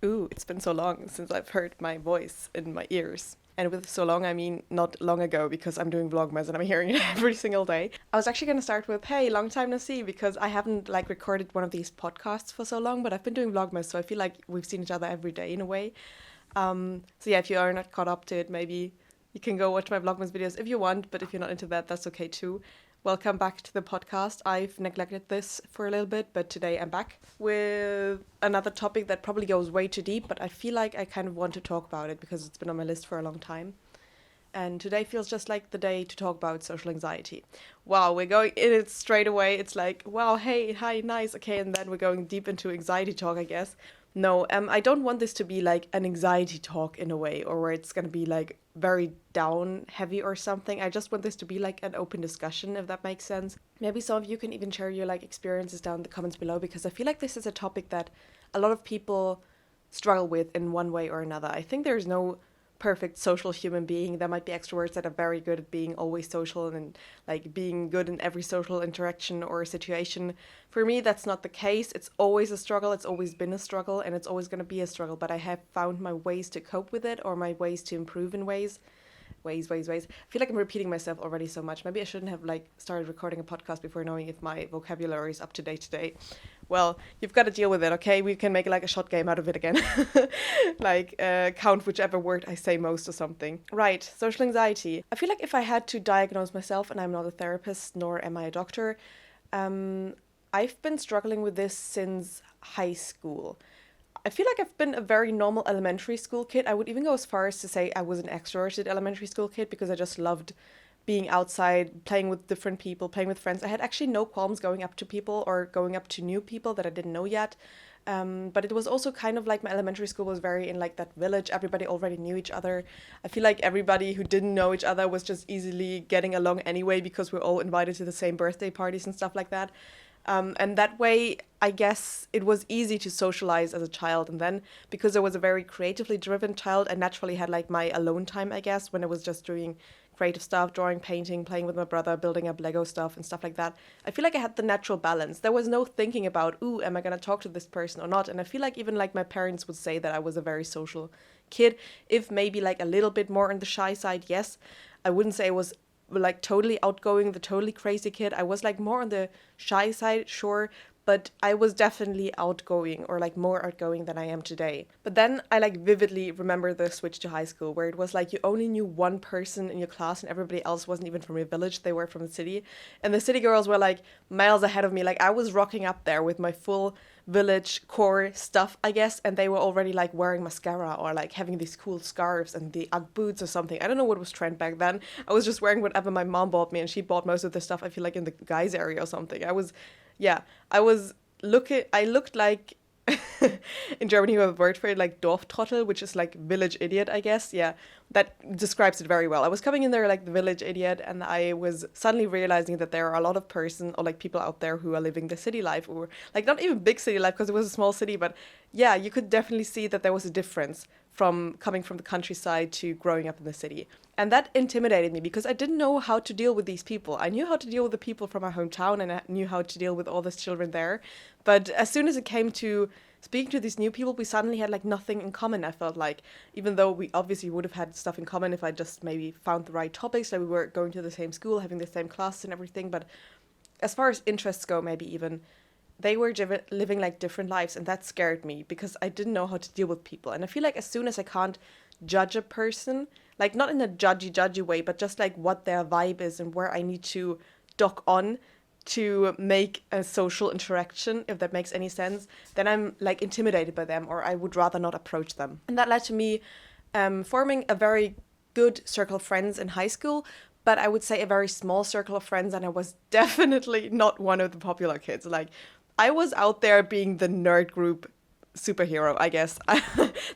Ooh, it's been so long since I've heard my voice in my ears. And with so long, I mean not long ago because I'm doing Vlogmas and I'm hearing it every single day. I was actually going to start with, hey, long time no see, because I haven't like recorded one of these podcasts for so long, but I've been doing Vlogmas, so I feel like we've seen each other every day in a way. So yeah, if you are not caught up to it, maybe you can go watch my Vlogmas videos if you want, but if you're not into that, that's okay too. Welcome back to the podcast. I've neglected this for a little bit, but today I'm back with another topic that probably goes way too deep, but I feel like I kind of want to talk about it because it's been on my list for a long time. And today feels just like the day to talk about social anxiety. Wow, we're going in it straight away. It's like, wow, hey, hi, nice, okay, and then we're going deep into anxiety talk, I guess. No, I don't want this to be like an anxiety talk in a way, or where it's gonna be like very down heavy or something. I just want this to be like an open discussion, if that makes sense. Maybe some of you can even share your like experiences down in the comments below, because I feel like this is a topic that a lot of people struggle with in one way or another. I think there's no perfect social human being. There might be extroverts that are very good at being always social and like being good in every social interaction or situation. For me, that's not the case. It's always a struggle. It's always been a struggle, and it's always going to be a struggle. But I have found my ways to cope with it, or my ways to improve in ways. I feel like I'm repeating myself already so much. Maybe I shouldn't have like started recording a podcast before knowing if my vocabulary is up to date today. Well, you've got to deal with it, okay? We can make like a short game out of it again. Like count whichever word I say most or something. Right, social anxiety. I feel like if I had to diagnose myself, and I'm not a therapist nor am I a doctor, I've been struggling with this since high school. I feel like I've been a very normal elementary school kid. I would even go as far as to say I was an extroverted elementary school kid because I just loved being outside, playing with different people, playing with friends. I had actually no qualms going up to people or going up to new people that I didn't know yet. But it was also kind of like my elementary school was very in like that village. Everybody already knew each other. I feel like everybody who didn't know each other was just easily getting along anyway because we're all invited to the same birthday parties and stuff like that. And that way, I guess it was easy to socialize as a child. And then, because I was a very creatively driven child, I naturally had like my alone time, I guess, when I was just doing creative stuff, drawing, painting, playing with my brother, building up Lego stuff and stuff like that. I feel like I had the natural balance. There was no thinking about, ooh, am I going to talk to this person or not? And I feel like even like my parents would say that I was a very social kid, if maybe like a little bit more on the shy side, yes. I wouldn't say I was like totally outgoing, the totally crazy kid. I was like more on the shy side, sure, but I was definitely outgoing, or like more outgoing than I am today. But then I like vividly remember the switch to high school, where it was like you only knew one person in your class and everybody else wasn't even from your village, they were from the city. And the city girls were like miles ahead of me. Like I was rocking up there with my full village core stuff, I guess, and they were already like wearing mascara or like having these cool scarves and the Ugg boots or something. I don't know what was trend back then. I was just wearing whatever my mom bought me, and she bought most of the stuff, I feel like, in the guys area or something. Yeah, I looked like, in Germany we have a word for it, like Dorftrottel, which is like village idiot, I guess. Yeah, that describes it very well. I was coming in there like the village idiot, and I was suddenly realizing that there are a lot of person or like people out there who are living the city life, or like not even big city life because it was a small city, but yeah, you could definitely see that there was a difference from coming from the countryside to growing up in the city. And that intimidated me because I didn't know how to deal with these people. I knew how to deal with the people from my hometown, and I knew how to deal with all the children there. But as soon as it came to speaking to these new people, we suddenly had like nothing in common, I felt like, even though we obviously would have had stuff in common if I just maybe found the right topics, like we were going to the same school, having the same class and everything. But as far as interests go, maybe even, they were living like different lives, and that scared me because I didn't know how to deal with people. And I feel like as soon as I can't judge a person, like not in a judgy way, but just like what their vibe is and where I need to dock on to make a social interaction, if that makes any sense, then I'm like intimidated by them, or I would rather not approach them. And that led to me forming a very good circle of friends in high school, but I would say a very small circle of friends, and I was definitely not one of the popular kids. Like, I was out there being the nerd group superhero, I guess.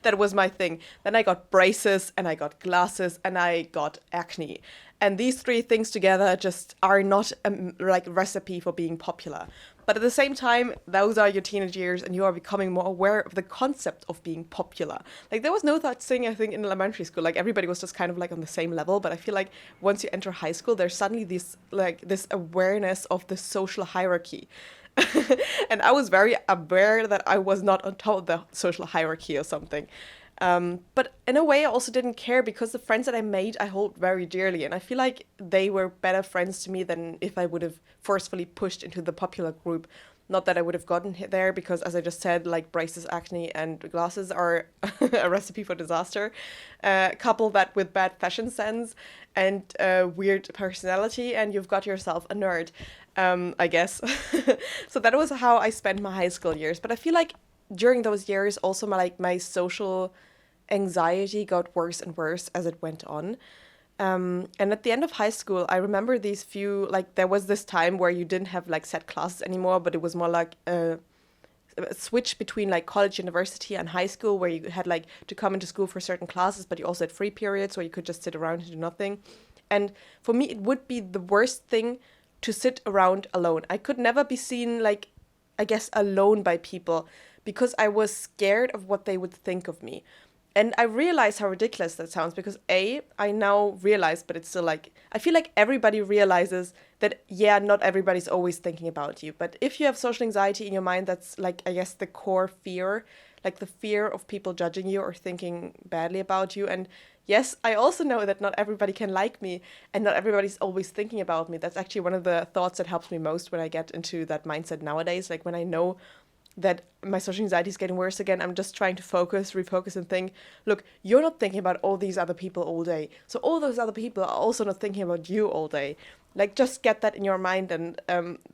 That was my thing. Then I got braces, and I got glasses, and I got acne. And these three things together just are not a like recipe for being popular. But at the same time, those are your teenage years, and you are becoming more aware of the concept of being popular. Like, there was no such thing, I think, in elementary school. Like, everybody was just kind of like on the same level. But I feel like once you enter high school, there's suddenly this awareness of the social hierarchy. And I was very aware that I was not on top of the social hierarchy or something. But in a way, I also didn't care because the friends that I made, I hold very dearly. And I feel like they were better friends to me than if I would have forcefully pushed into the popular group. Not that I would have gotten there because, as I just said, like braces, acne, and glasses are a recipe for disaster. Couple that with bad fashion sense and weird personality, and you've got yourself a nerd, I guess. So that was how I spent my high school years. But I feel like during those years, also my social anxiety got worse and worse as it went on. And at the end of high school, I remember these few, like, there was this time where you didn't have like set classes anymore, but it was more like a switch between like college, university, and high school where you had like to come into school for certain classes, but you also had free periods where you could just sit around and do nothing. And for me, it would be the worst thing to sit around alone. I could never be seen like, I guess, alone by people because I was scared of what they would think of me. And I realize how ridiculous that sounds because I now realize, but it's still like, I feel like everybody realizes that, yeah, not everybody's always thinking about you. But if you have social anxiety in your mind, that's like, I guess, the core fear, like the fear of people judging you or thinking badly about you. And yes, I also know that not everybody can like me and not everybody's always thinking about me. That's actually one of the thoughts that helps me most when I get into that mindset nowadays. Like when I know that my social anxiety is getting worse again, I'm just trying to focus, refocus, and think, look, you're not thinking about all these other people all day. So all those other people are also not thinking about you all day. Like, just get that in your mind, and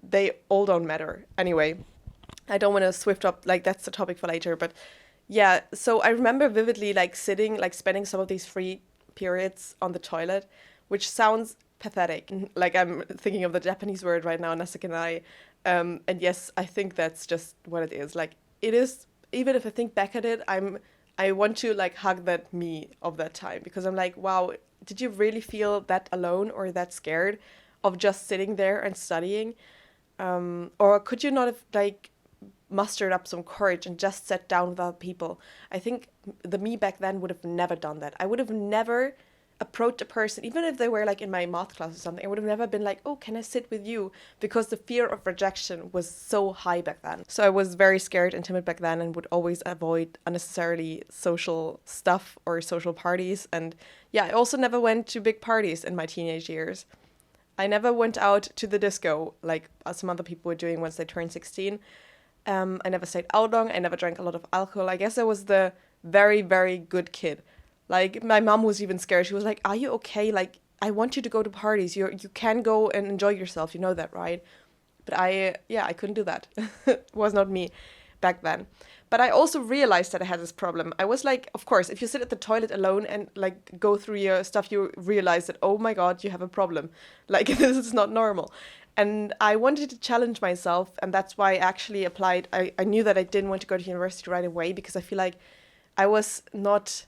they all don't matter. Anyway, I don't want to swift up, like, that's the topic for later. But yeah, so I remember vividly, like, sitting, like, spending some of these free periods on the toilet, which sounds pathetic. Like, I'm thinking of the Japanese word right now, nasekenai. And yes, I think that's just what it is. Like it is, even if I think back at it, I want to like hug that me of that time because I'm like, wow, did you really feel that alone or that scared of just sitting there and studying? Or could you not have like mustered up some courage and just sat down with other people? I think the me back then would have never done that. I would have never approached a person, even if they were like in my math class or something. I would have never been like, oh, can I sit with you? Because the fear of rejection was so high back then. So I was very scared and timid back then and would always avoid unnecessarily social stuff or social parties. And yeah, I also never went to big parties in my teenage years. I never went out to the disco like some other people were doing once they turned 16. I never stayed out long. I never drank a lot of alcohol. I guess I was the very, very good kid. Like my mom was even scared. She was like, "Are you okay? Like I want you to go to parties. You can go and enjoy yourself. You know that, right?" But I couldn't do that. It was not me back then. But I also realized that I had this problem. I was like, of course, if you sit at the toilet alone and like go through your stuff, you realize that, oh my God, you have a problem. Like this is not normal. And I wanted to challenge myself, and that's why I actually applied. I knew that I didn't want to go to university right away because I feel like I was not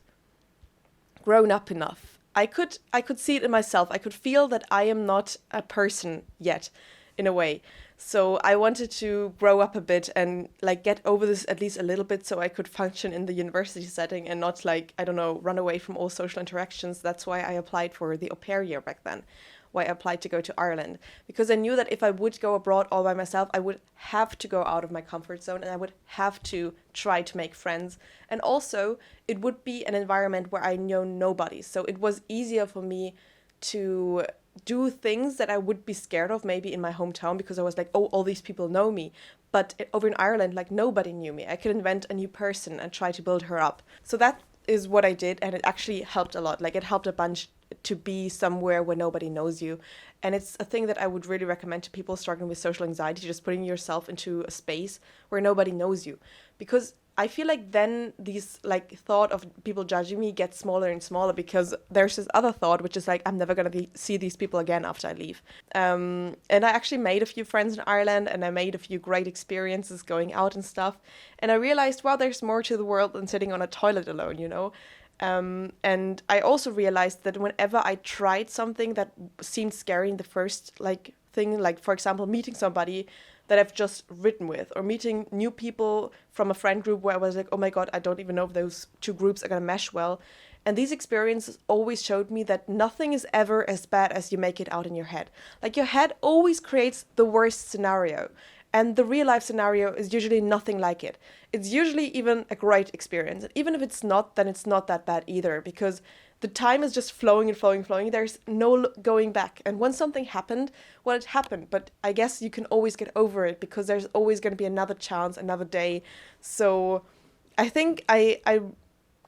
grown up enough. I could see it in myself. I could feel that I am not a person yet, in a way. So I wanted to grow up a bit and like get over this at least a little bit so I could function in the university setting and not like, I don't know, run away from all social interactions. That's why I applied for the au pair year back then, why I applied to go to Ireland. Because I knew that if I would go abroad all by myself, I would have to go out of my comfort zone and I would have to try to make friends. And also, it would be an environment where I know nobody. So it was easier for me to do things that I would be scared of maybe in my hometown because I was like, oh, all these people know me. But over in Ireland, like nobody knew me. I could invent a new person and try to build her up. So that is what I did, and it actually helped a lot. Like it helped a bunch to be somewhere where nobody knows you. And it's a thing that I would really recommend to people struggling with social anxiety, just putting yourself into a space where nobody knows you. Because I feel like then these like thought of people judging me gets smaller and smaller because there's this other thought which is like I'm never gonna see these people again after I leave. And I actually made a few friends in Ireland and I made a few great experiences going out and stuff. And I realized, wow, there's more to the world than sitting on a toilet alone, you know. And I also realized that whenever I tried something that seemed scary in the first like thing, like for example meeting somebody that I've just written with, or meeting new people from a friend group where I was like, oh my God, I don't even know if those two groups are gonna mesh well. And these experiences always showed me that nothing is ever as bad as you make it out in your head. Like your head always creates the worst scenario. And the real life scenario is usually nothing like it. It's usually even a great experience. And even if it's not, then it's not that bad either, because the time is just flowing and flowing and flowing. There's no going back. And when something happened, well, it happened. But I guess you can always get over it because there's always going to be another chance, another day. So I think I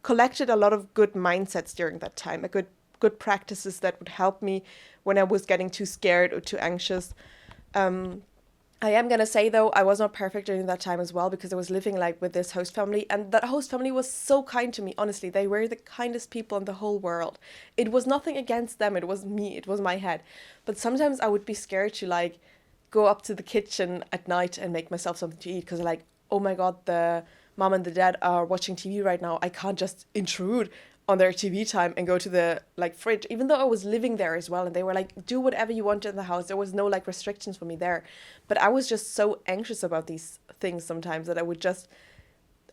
collected a lot of good mindsets during that time, a good practices that would help me when I was getting too scared or too anxious. Um, I am gonna say though, I was not perfect during that time as well because I was living like with this host family, and that host family was so kind to me. Honestly, they were the kindest people in the whole world. It was nothing against them, it was me, it was my head. But sometimes I would be scared to like go up to the kitchen at night and make myself something to eat because like, oh my god, the mom and the dad are watching TV right now. I can't just intrude on their TV time and go to the like fridge, even though I was living there as well, and they were like, do whatever you want in the house. There was no like restrictions for me there. But I was just so anxious about these things sometimes that I would just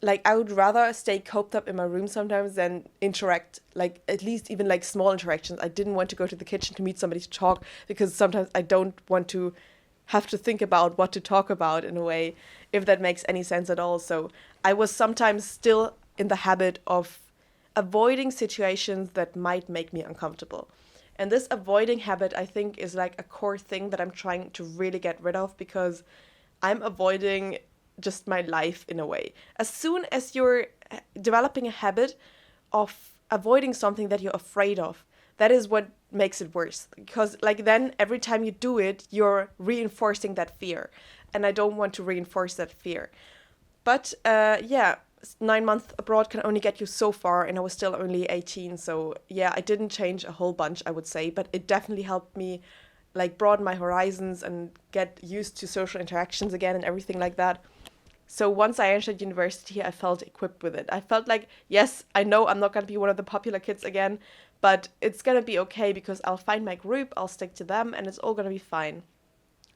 like I would rather stay coped up in my room sometimes than interact, like at least even like small interactions. I didn't want to go to the kitchen to meet somebody to talk because sometimes I don't want to have to think about what to talk about in a way, if that makes any sense at all. So I was sometimes still in the habit of avoiding situations that might make me uncomfortable. And this avoiding habit, I think, is like a core thing that I'm trying to really get rid of because I'm avoiding just my life in a way. As soon as you're developing a habit of avoiding something that you're afraid of, that is what makes it worse. Because, like, then every time you do it, you're reinforcing that fear. And I don't want to reinforce that fear. But yeah, 9 months abroad can only get you so far, and I was still only 18. So yeah, I didn't change a whole bunch, I would say, but it definitely helped me like broaden my horizons and get used to social interactions again and everything like that. So once I entered university, I felt equipped with it. I felt like, yes, I know I'm not going to be one of the popular kids again, but it's going to be okay because I'll find my group, I'll stick to them, and it's all going to be fine.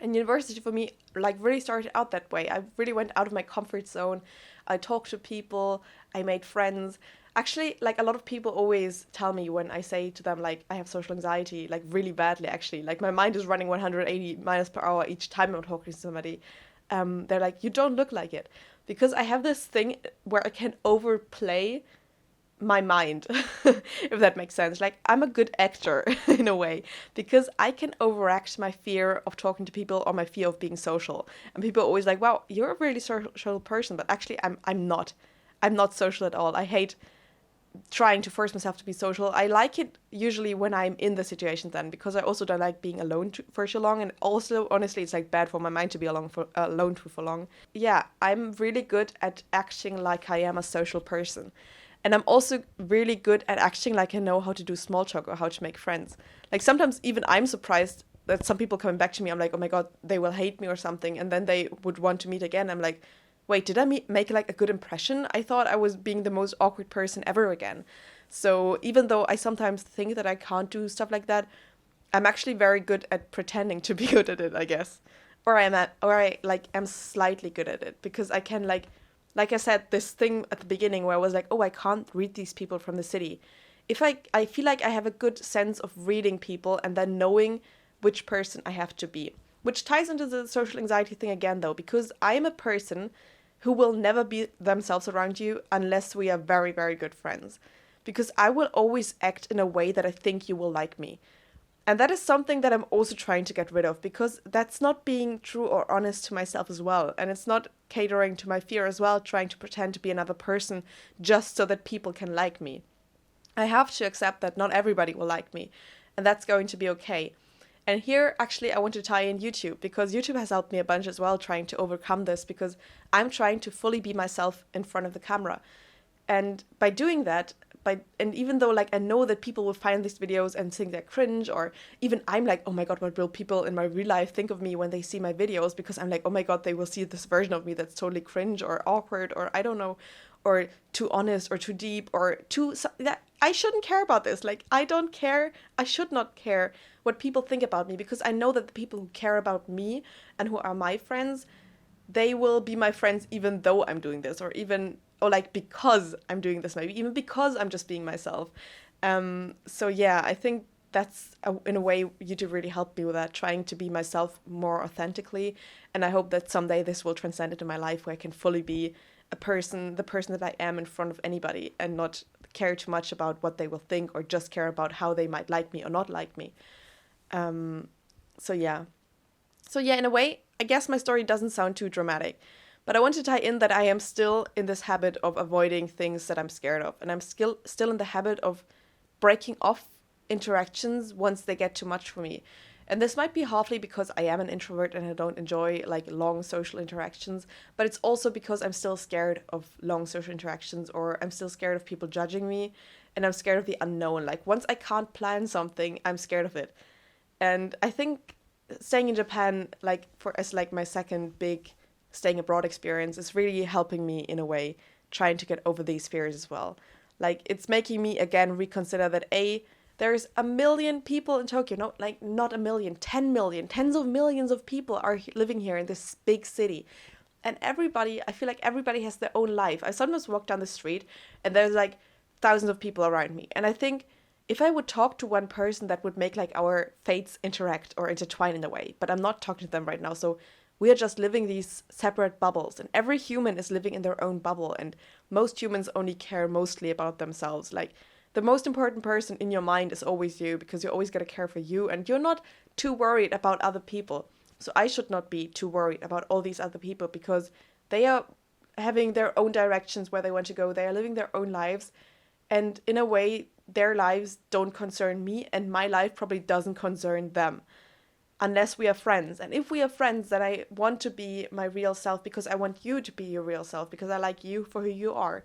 And university for me like really started out that way. I really went out of my comfort zone. I talked to people, I made friends. Actually, like a lot of people always tell me when I say to them like I have social anxiety, like really badly actually. Like my mind is running 180 miles per hour each time I'm talking to somebody. They're like, you don't look like it. Because I have this thing where I can overplay my mind, if that makes sense. Like, I'm a good actor in a way because I can overact my fear of talking to people or my fear of being social. And people are always like, wow, you're a really social person. But actually, I'm not. I'm not social at all. I hate trying to force myself to be social. I like it usually when I'm in the situation then because I also don't like being alone for so long. And also, honestly, it's like bad for my mind to be alone for long. Yeah, I'm really good at acting like I am a social person. And I'm also really good at acting like I know how to do small talk or how to make friends. Like sometimes even I'm surprised that some people coming back to me, I'm like, oh my God, they will hate me or something. And then they would want to meet again. I'm like, wait, did I make like a good impression? I thought I was being the most awkward person ever again. So even though I sometimes think that I can't do stuff like that, I'm actually very good at pretending to be good at it, I guess. Or I like am slightly good at it because I can like I said, this thing at the beginning where I was like, oh, I can't read these people from the city. If I feel like I have a good sense of reading people and then knowing which person I have to be. Which ties into the social anxiety thing again, though, because I am a person who will never be themselves around you unless we are very, very good friends. Because I will always act in a way that I think you will like me. And that is something that I'm also trying to get rid of because that's not being true or honest to myself as well. And it's not catering to my fear as well, trying to pretend to be another person just so that people can like me. I have to accept that not everybody will like me, and that's going to be okay. And here, actually, I want to tie in YouTube because YouTube has helped me a bunch as well trying to overcome this because I'm trying to fully be myself in front of the camera. And by doing that, and even though like I know that people will find these videos and think they're cringe, or even I'm like, oh my god, what will people in my real life think of me when they see my videos? Because I'm like, oh my god, they will see this version of me that's totally cringe or awkward or I don't know, or too honest or too deep or too that I shouldn't care about this. Like I don't care. I should not care what people think about me because I know that the people who care about me and who are my friends, they will be my friends even though I'm doing this, or even, or like because I'm doing this, maybe even because I'm just being myself. So yeah, I think that's in a way you do really help me with that, trying to be myself more authentically. And I hope that someday this will transcend into my life where I can fully be the person that I am in front of anybody, and not care too much about what they will think, or just care about how they might like me or not like me. Um, so yeah. So yeah, in a way, I guess my story doesn't sound too dramatic, but I want to tie in that I am still in this habit of avoiding things that I'm scared of, and I'm still in the habit of breaking off interactions once they get too much for me. And this might be halfly because I am an introvert and I don't enjoy like long social interactions, but it's also because I'm still scared of long social interactions, or I'm still scared of people judging me, and I'm scared of the unknown. Like once I can't plan something, I'm scared of it. And I think staying in Japan, like for as like my second big staying abroad experience, is really helping me in a way, trying to get over these fears as well. Like it's making me again reconsider that there's a million people in Tokyo, not a million, 10 million, tens of millions of people are living here in this big city. And everybody, I feel like everybody has their own life. I sometimes walk down the street and there's like thousands of people around me. And I think if I would talk to one person, that would make like our fates interact or intertwine in a way. But I'm not talking to them right now. So we are just living these separate bubbles. And every human is living in their own bubble. And most humans only care mostly about themselves. Like the most important person in your mind is always you, because you always got to care for you. And you're not too worried about other people. So I should not be too worried about all these other people, because they are having their own directions where they want to go. They are living their own lives. And in a way, their lives don't concern me, and my life probably doesn't concern them, unless we are friends. And if we are friends, then I want to be my real self, because I want you to be your real self, because I like you for who you are.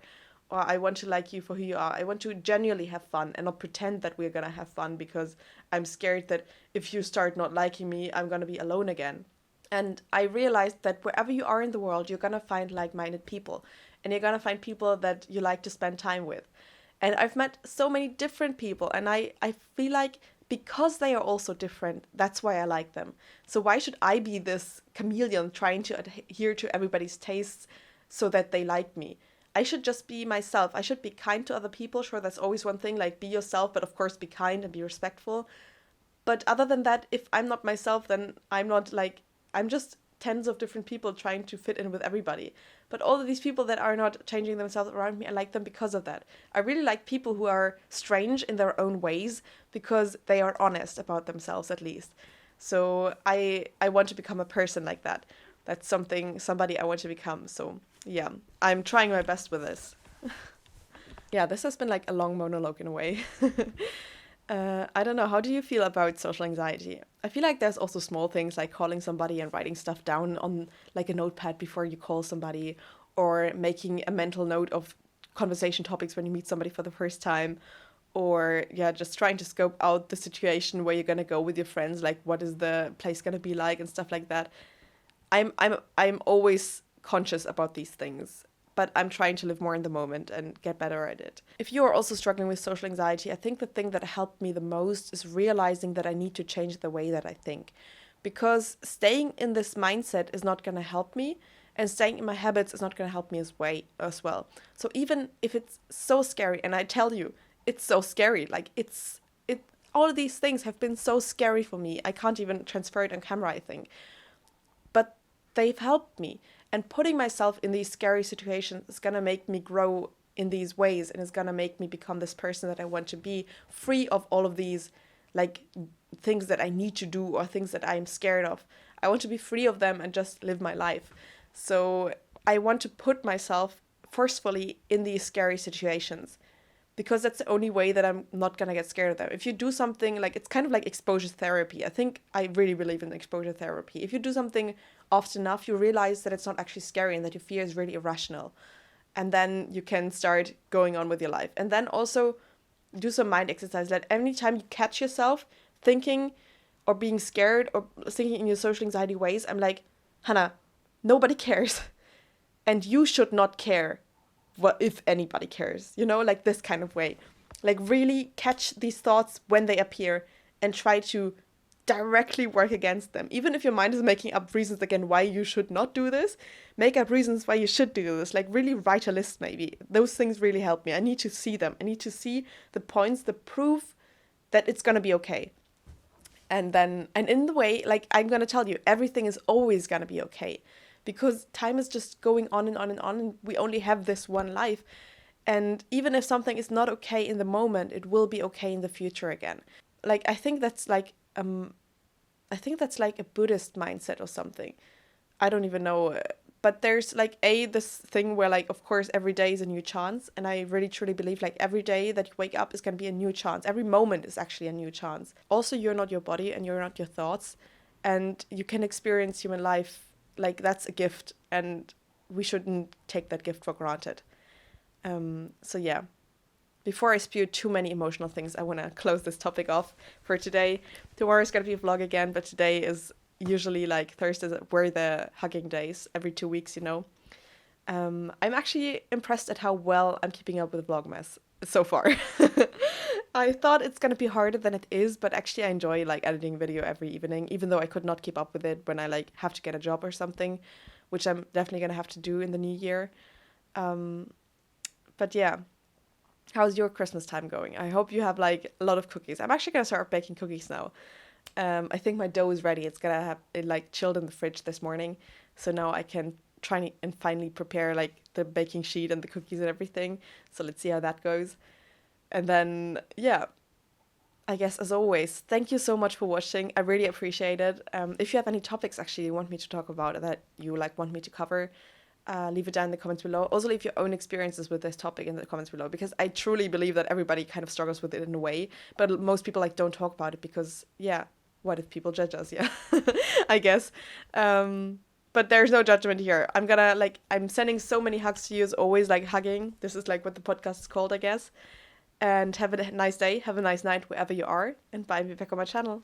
Or I want to like you for who you are. I want to genuinely have fun and not pretend that we're gonna have fun, because I'm scared that if you start not liking me, I'm gonna be alone again. And I realized that wherever you are in the world, you're gonna find like minded people. And you're gonna find people that you like to spend time with. And I've met so many different people, and I feel like because they are also different, that's why I like them. So why should I be this chameleon trying to adhere to everybody's tastes so that they like me? I should just be myself. I should be kind to other people. Sure, that's always one thing, like be yourself, but of course be kind and be respectful. But other than that, if I'm not myself, then I'm not like, I'm just tens of different people trying to fit in with everybody. But all of these people that are not changing themselves around me, I like them because of that. I really like people who are strange in their own ways, because they are honest about themselves at least. So I want to become a person like that. That's somebody I want to become. So yeah, I'm trying my best with this. Yeah, this has been like a long monologue in a way. I don't know. How do you feel about social anxiety? I feel like there's also small things like calling somebody and writing stuff down on like a notepad before you call somebody, or making a mental note of conversation topics when you meet somebody for the first time, or yeah, just trying to scope out the situation where you're gonna go with your friends, like what is the place gonna be like and stuff like that. I'm always conscious about these things, but I'm trying to live more in the moment and get better at it. If you are also struggling with social anxiety, I think the thing that helped me the most is realizing that I need to change the way that I think. Because staying in this mindset is not going to help me, and staying in my habits is not going to help me as well. So even if it's so scary, and I tell you, it's so scary, like it all of these things have been so scary for me. I can't even transfer it on camera, I think. But they've helped me. And putting myself in these scary situations is going to make me grow in these ways, and is going to make me become this person that I want to be, free of all of these like things that I need to do or things that I'm scared of. I want to be free of them and just live my life. So I want to put myself forcefully in these scary situations, because that's the only way that I'm not gonna get scared of them. If you do something like, it's kind of like exposure therapy. I think I really believe in exposure therapy. If you do something often enough, you realize that it's not actually scary and that your fear is really irrational. And then you can start going on with your life. And then also do some mind exercise. That every time you catch yourself thinking or being scared or thinking in your social anxiety ways, I'm like, Hannah, nobody cares. And you should not care what if anybody cares, like this kind of way. Like really catch these thoughts when they appear and try to directly work against them. Even if your mind is making up reasons again why you should not do this, make up reasons why you should do this. Like really write a list maybe. Those things really help me. I need to see them. I need to see the points, the proof that it's gonna be okay. And in the way, like, I'm gonna tell you, everything is always gonna be okay, because time is just going on and on and on, and we only have this one life. And even if something is not okay in the moment, it will be okay in the future again. Like, I think that's like a Buddhist mindset or something. I don't even know. But there's like this thing where, like, of course every day is a new chance, and I really truly believe like every day that you wake up is going to be a new chance. Every moment is actually a new chance. Also, you're not your body and you're not your thoughts, and you can experience human life. Like, that's a gift, and we shouldn't take that gift for granted. So yeah, before I spew too many emotional things, I want to close this topic off for today. Tomorrow is going to be a vlog again, but today is usually, like, Thursdays were the hugging days every 2 weeks, you know. I'm actually impressed at how well I'm keeping up with Vlogmas so far. I thought it's going to be harder than it is, but actually I enjoy like editing video every evening, even though I could not keep up with it when I like have to get a job or something, which I'm definitely going to have to do in the new year. Um, but yeah, how's your Christmas time going? I hope you have like a lot of cookies. I'm actually gonna start baking cookies now. I think my dough is ready. It's gonna have it like chilled in the fridge this morning, so now I can try and finally prepare like the baking sheet and the cookies and everything. So let's see how that goes. And then yeah, I guess as always, thank you so much for watching. I really appreciate it. If you have any topics actually you want me to talk about that you like want me to cover, leave it down in the comments below. Also, leave your own experiences with this topic in the comments below, because I truly believe that everybody kind of struggles with it in a way, but most people like don't talk about it because, yeah, what if people judge us? Yeah, I guess. But there's no judgment here. I'm sending so many hugs to you as always, like hugging. This is like what the podcast is called, I guess. And have a nice day, have a nice night wherever you are, and bye, be back on my channel.